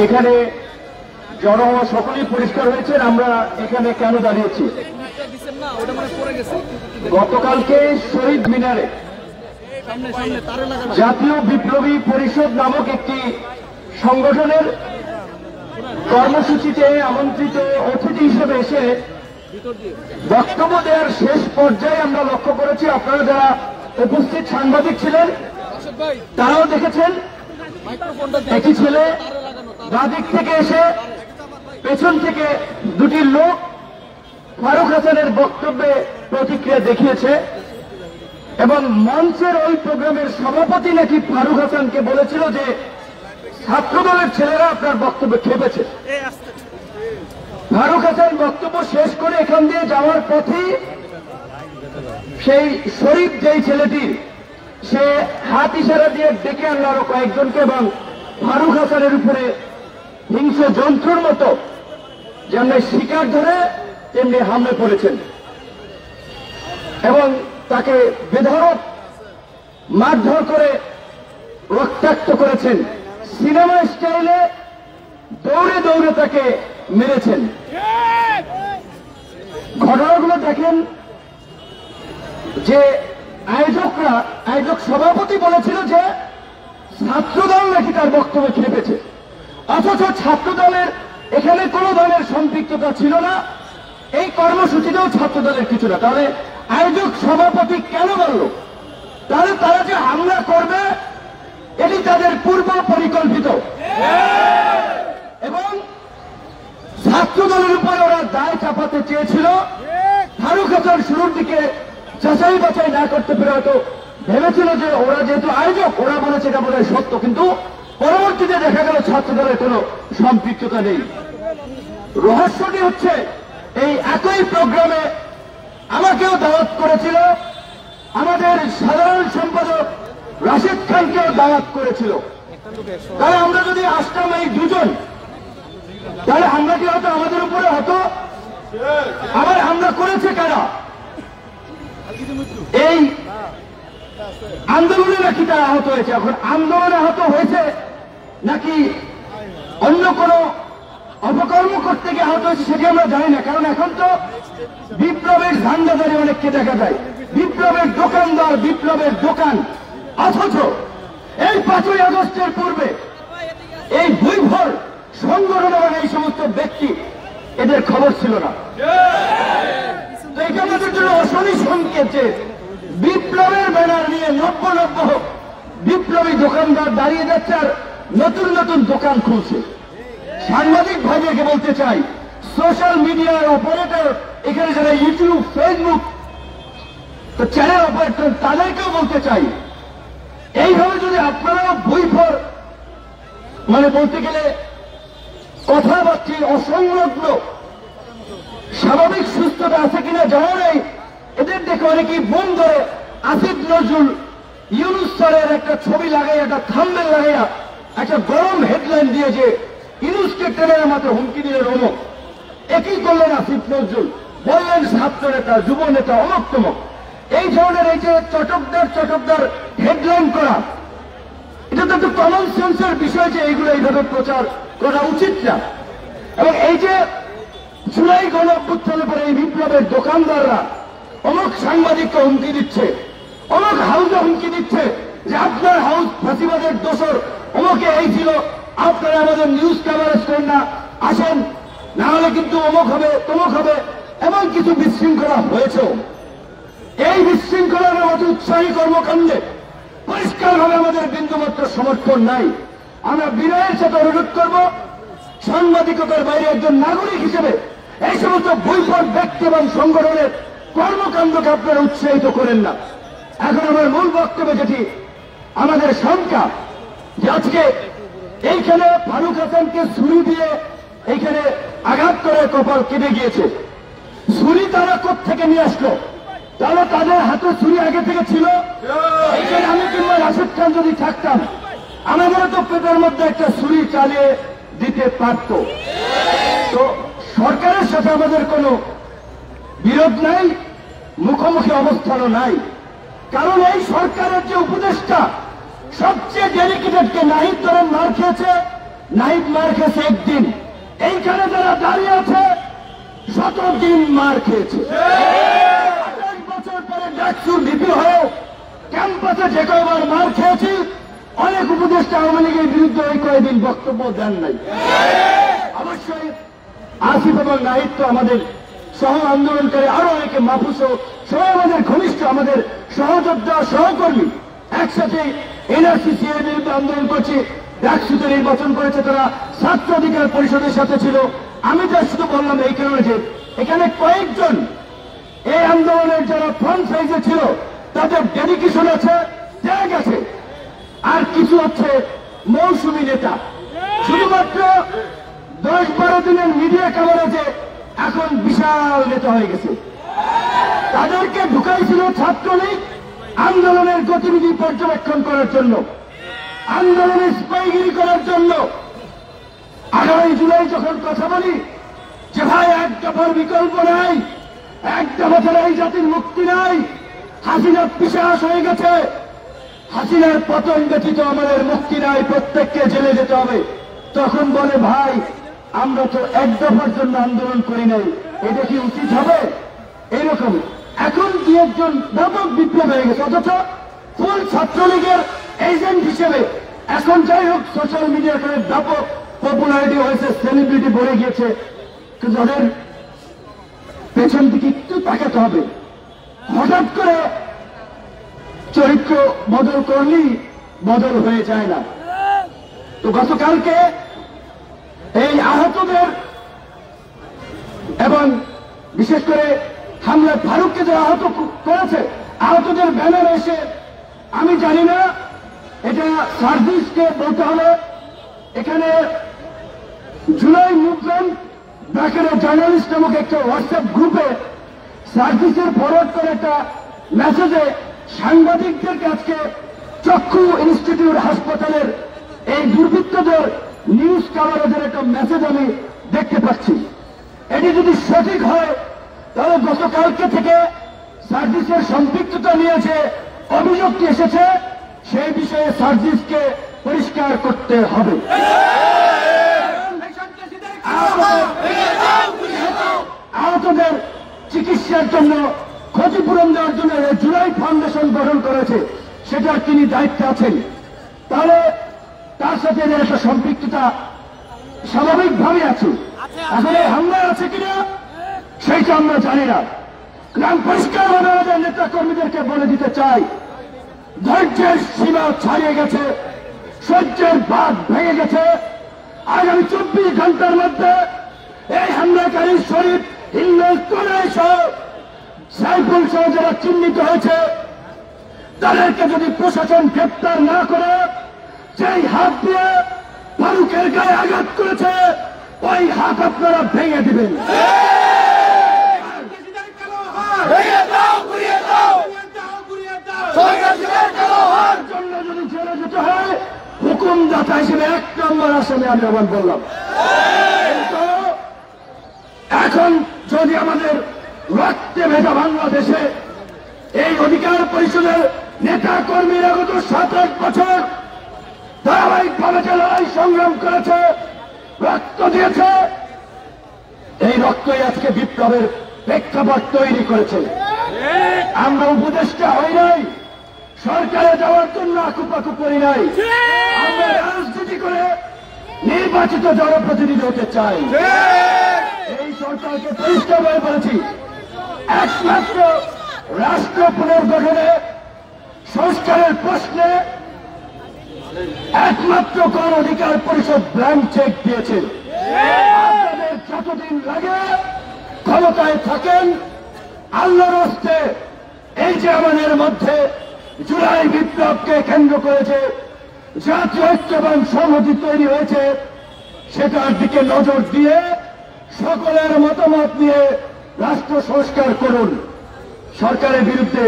এখানে জড়ো হওয়া সকলেই পরিষ্কার হয়েছে আমরা এখানে কেন দাঁড়িয়েছি। গতকালকে শহীদ মিনারে জাতীয় বিপ্লবী পরিষদ নামক একটি সংগঠনের কর্মসূচিতে আমন্ত্রিত অতিথি হিসেবে এসে বক্তব্য দেওয়ার শেষ পর্যায়ে আমরা লক্ষ্য করেছি, আপনারা যারা উপস্থিত সাংবাদিক ছিলেন তারাও দেখেছেন, একটি ছেলে বাদিক থেকে এসে পেছন থেকে দুটি লোক ফারুক হাসানের বক্তব্যে প্রতিক্রিয়া দেখিয়েছে এবং মঞ্চের ওই প্রোগ্রামের সভাপতি নাকি ফারুক হাসানকে বলেছিল যে ছাত্রদলের ছেলেরা আপনার বক্তব্য খেপেছে। ফারুক হাসান বক্তব্য শেষ করে এখান দিয়ে যাওয়ার পথেই সেই শরীফ যেই ছেলেটি সে হাত ইশারা দিয়ে ডেকে আনল আরো কয়েকজনকে এবং ফারুক হাসানের উপরে হিংস্র জন্তুর মতো যেমনি শিকার ধরে তেমনি হামলে পড়েছেন এবং তাকে বেধড়ক মারধর করে রক্তাক্ত করেছেন। সিনেমা স্টাইলে দৌড়ে দৌড়ে তাকে মেরেছেন। ঘটনাগুলো দেখেন যে আয়োজক সভাপতি বলেছিল যে ছাত্রদল নাকি তার বক্তব্য খেপেছে, অথচ ছাত্রদলের এখানে কোন ধরনের সম্পৃক্ততা ছিল না, এই কর্মসূচিতেও ছাত্রদলের কিছু না। তাহলে আয়োজক সভাপতি কেন বলল? তাহলে তারা যে হামলা করবে এটি তাদের পূর্ব পরিকল্পিত এবং ছাত্রদলের উপরে ওরা দায় চাপাতে চেয়েছিল। ফারুক হাসান শুরুর দিকে যাচাই বাছাই না করতে পেরে হয়তো ভেবেছিল যে ওরা যেহেতু আয়োজক ওরা বলেছে এটা বোধহয় সত্য, কিন্তু পরবর্তীতে দেখা গেল ছাত্রদলের কোনো সম্পৃক্ততা নেই। রহস্যটি হচ্ছে এই একই প্রোগ্রামে আমাকেও দাওয়াত করেছিল, আমাদের সাধারণ সম্পাদক রাশেদ খানকেও দাওয়াত করেছিল। তাহলে আমরা যদি আসতাম এই দুজন, তাহলে আমরা কি হয়তো আমাদের উপরে হতো? আবার আমরা করেছে কারা? এই আন্দোলনে নাকি তারা আহত হয়েছে। এখন আন্দোলনে আহত হয়েছে নাকি অন্য কোনো অপকর্ম করতে গিয়ে আহত হয়েছে সেটি আমরা জানি না, কারণ এখন তো বিপ্লবের ঝান্ডাদারি অনেককে দেখা যায়, বিপ্লবের দোকানদার, বিপ্লবের দোকান। অথচ এই 5ই আগস্টের পূর্বে এই ভুইভর সংগঠন এবং এই সমস্ত ব্যক্তি এদের খবর ছিল না। তো এটা আমাদের জন্য অশনি সংকেত যে বিপ্লবের ব্যানার নিয়ে নব্য বিপ্লবী দোকানদার দাঁড়িয়ে যাচ্ছে আর নতুন নতুন দোকান খুলছে। সাংবাদিক ভাইদেরকে বলতে চাই, সোশ্যাল মিডিয়ার অপারেটর এখানে যারা ইউটিউব, ফেসবুক চ্যানেল অপারেটর তাদেরকেও বলতে চাই, এইভাবে যদি আপনারা বইফর মানে বলতে গেলে কথাবার্তা অসংলগ্ন স্বাভাবিক সুস্থতা আছে কিনা জানা নেই, এদের দেখে অনেকেই বোম ধরে আসিফ নজরুল ইউনুস স্যারের একটা ছবি লাগাইয়া, একটা থাম্বনেল লাগাইয়া, একটা গরম হেডলাইন দিয়ে যে ইউনুসকে টেনে মাত্র হুমকি দিলেন অমক, একই করলেন আসিফ নজরুল, বললেন ছাত্র নেতা, যুব নেতা, অমক তমক। এই ধরনের এই যে চটকদার হেডলাইন করা, এটা তো একটু কমন সেন্সের বিষয় যে এইগুলো এইভাবে প্রচার করা উচিত না। এবং এই যে জুলাই গণ অভ্যুত্থানের পরে এই বিপ্লবের দোকানদাররা অমুক সাংবাদিককে হুমকি দিচ্ছে, অমুক হাউসে হুমকি দিচ্ছে যে আপনার হাউস ফাঁসিবাদের দোষর, অমুকে এই ছিল, আপনারা আমাদের নিউজ কভারেজ করেন না, আসেন, না হলে কিন্তু অমুক হবে তমুক হবে, এমন কিছু বিশৃঙ্খলা হয়েছে। এই বিশৃঙ্খলার মতো উৎসাহী কর্মকাণ্ডে পরিষ্কারভাবে আমাদের বিন্দুমাত্র সমর্থন নাই। আমরা বিনয়ের সাথে অনুরোধ করব, সাংবাদিকতার বাইরে একজন নাগরিক হিসেবে এই সমস্ত বৈফল ব্যক্তি এবং সংগঠনের কর্মকাণ্ডকে আপনারা উৎসাহিত করেন না। এখন আমার মূল বক্তব্যে যেটি আমাদের শঙ্কা, যে আজকে এইখানে ফারুক হাসানকে ছুরি দিয়ে এইখানে আঘাত করে কপাল কেটে গিয়েছে। ছুরি তারা কোত্থেকে নিয়ে আসলো? তাহলে তাদের হাতে ছুরি আগে থেকে ছিল। এইখানে আমি কিংবা রাশেদ খান যদি থাকতাম, আমাদেরও তো পেটের মধ্যে একটা ছুরি চালিয়ে দিতে পারত। তো সরকারের সাথে আমাদের কোনো বিরোধ নাই, মুখোমুখি অবস্থানও নাই, কারণ এই সরকারের যে উপদেষ্টা সবচেয়ে ডেডিকেটেডকে নাহিদ ধরেন মার খেয়েছে, নাহিদ মার খেয়েছে একদিন, এইখানে যারা দাঁড়িয়ে আছে 100 দিন মার খেয়েছে। 28 বছর পরে ডাকসুর ভিপি হয়েও ক্যাম্পাসে যে কয়বার মার খেয়েছি, অনেক উপদেষ্টা আওয়ামী লীগের বিরুদ্ধে ওই কয়েকদিন বক্তব্য দেন নাই। অবশ্যই আসিফ এবং নাহিদ তো আমাদের সহ আন্দোলনকারী, আরো অনেকে মাহফুজও সবাই আমাদের ঘনিষ্ঠ, আমাদের সহযোদ্ধা সহকর্মী। একসাথে এনআরসি এর বিরুদ্ধে আন্দোলন করছি, ডাকসুতে নির্বাচন করেছে তারা, ছাত্র অধিকার পরিষদের সাথে ছিল। আমি যা শুধু বললাম এই কারণে যে এখানে কয়েকজন এই আন্দোলনের যারা ফ্রন্ট সাইজে ছিল তাদের ডেডিকেশন আছে, ত্যাগ আছে, আর কিছু হচ্ছে মৌসুমী নেতা, শুধুমাত্র 10-12 দিনের মিডিয়া কাভারেজে এখন বিশাল নেতা হয়ে গেছে। তাদেরকে ঢুকাইছিল ছাত্রলীগ আন্দোলনের গতিবিধি পর্যবেক্ষণ করার জন্য, আন্দোলনের স্পাইগিরি করার জন্য। 18 জুলাই যখন কথা বলি যে ভাই এক দফার বিকল্প নাই, এক দফা ছাড়া এই জাতির মুক্তি নাই, হাসিনা পিশাচ হয়ে গেছে, হাসিনার পতন ব্যতীত আমাদের মুক্তি নাই, প্রত্যেককে জেলে যেতে হবে। তখন বলে ভাই আমরা তো এক দফার জন্য আন্দোলন করি নাই, এটা কি উচিত হবে? এইরকম এখন 2-1 ব্যাপক বিপ্লব হয়ে গেছে, অথচ ফুল ছাত্রলীগের এজেন্ট হিসেবে এখন যাই হোক সোশ্যাল মিডিয়ার কারণে ব্যাপক পপুলারিটি হয়েছে, সেলিব্রিটি বেড়ে গিয়েছে, কিন্তু তাদের পেছন দিকে একটু তাকাতে হবে। হঠাৎ করে চরিত্র বদল করলেই বদল হয়ে যায় না। তো গতকালকে এই আহতদের এবং বিশেষ করে হামলা ফারুককে যারা আহত করেছে, আহতদের ব্যানার এসে, আমি জানি না এটা সার্ভিসকে বলতে হবে, এখানে জুলাই মুভমেন্ট ব্যাকের জার্নালিস্ট নামক একটা হোয়াটসঅ্যাপ গ্রুপে সার্ভিসের ফরওয়ার্ড করে একটা মেসেজে সাংবাদিকদের কাছে চক্ষু ইনস্টিটিউট হাসপাতালের এই দুর্বৃত্তদের নিউজ কাভারেজের একটা মেসেজ আমি দেখতে পাচ্ছি। এটি যদি সঠিক হয় তাহলে গতকালকে থেকে সার্ভিসের সম্পৃক্ততা নিয়ে যে অভিযোগটি এসেছে সেই বিষয়ে সার্ভিসকে পরিষ্কার করতে হবে। আহতদের চিকিৎসার জন্য ক্ষতিপূরণ দেওয়ার জন্য জুলাই ফাউন্ডেশন গঠন করেছে, সেটার তিনি দায়িত্বে আছেন, তাহলে তার সাথে এদের একটা সম্পৃক্ততা স্বাভাবিকভাবে আছে। এখন এই হামলায় আছে কিনা সেইটা আমরা জানি না। গ্রাম পরিষ্কারভাবে আমাদের নেতা কর্মীদেরকে বলে দিতে চাই, ধৈর্যের সীমা ছাড়িয়ে গেছে, সহ্যের বাঁধ ভেঙে গেছে। আগামী 24 ঘন্টার মধ্যে এই হামলাকারী শরীফ ইন্দ্র সহ সাইফুল সহ যারা চিহ্নিত হয়েছে তাদেরকে যদি প্রশাসন গ্রেপ্তার না করে, যেই হাত দিয়ে ফারুকের গায়ে আঘাত করেছে ওই হাত আপনারা ভেঙে দিবেন। জন্য যদি জেলে যেতে হয় হুকুমদাতা হিসেবে 1 নম্বর আসামে আমি আহ্বান বললাম। এখন যদি আমাদের রক্তে ভেজা বাংলাদেশে এই অধিকার পরিষদের নেতা কর্মীরা গত 7-8 বছর ধারাবাহিকভাবে যে লড়াই সংগ্রাম করেছে, রক্ত দিয়েছে, এই রক্তই আজকে বিপ্লবের প্রেক্ষাপট তৈরি করেছে। আমরা উপদেষ্টা হই নাই, সরকারে যাওয়ার জন্য আকুপাকু করি নাই, আমরা রাজনীতি করে নির্বাচিত জনপ্রতিনিধি হতে চাই। এই সরকারকে পরিষ্কারভাবে বলেছি, একমাত্র রাষ্ট্র পুনর্গঠনে সংস্কারের প্রশ্নে একমাত্র গণ অধিকার পরিষদ ব্ল্যাঙ্ক চেক দিয়েছে। আপনাদের যতদিন লাগে ক্ষমতায় থাকেন, আল্লাহর হস্তে এই যে আমাদের মধ্যে জুলাই বিপ্লবকে কেন্দ্র করেছে জাতীয় ঐক্য এবং সংহতি তৈরি হয়েছে, সেটার দিকে নজর দিয়ে সকলের মতামত নিয়ে রাষ্ট্র সংস্কার করুন। সরকারের বিরুদ্ধে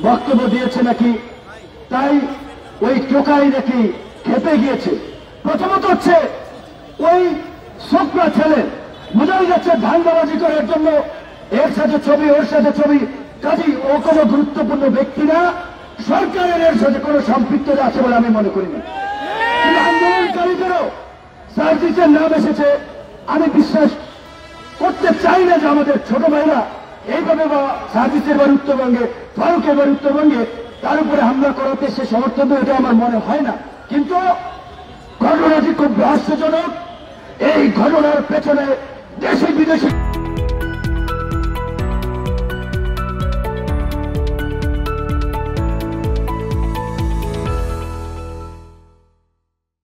বক্তব্য দিয়েছে নাকি, তাই ওই টোকাই নাকি খেপে গিয়েছে। প্রথমত হচ্ছে ওই ছোকরা ছেলে, বোঝাই যাচ্ছে ধান্দাবাজি করার জন্য এর সাথে ছবি ওর সাথে ছবি, কাজেই ও কোনো গুরুত্বপূর্ণ ব্যক্তি না, সরকারের এর সাথে কোনো সম্পৃক্ততা আছে বলে আমি মনে করি না। কিন্তু আন্দোলনকারীদেরও সার্জিসের নাম এসেছে। আমি বিশ্বাস করতে চাই না যে আমাদের ছোট ভাইরা এইভাবে বা সার্জিসের বাড়ি উত্তরবঙ্গে, ফারুকের বাড়ি উত্তরবঙ্গে, তার উপরে হামলা করাতে সে সমর্থন দেবে, এটা আমার মনে হয় না। কিন্তু ঘটনাটি খুব রহস্যজনক। এই ঘটনার পেছনে দেশি বিদেশি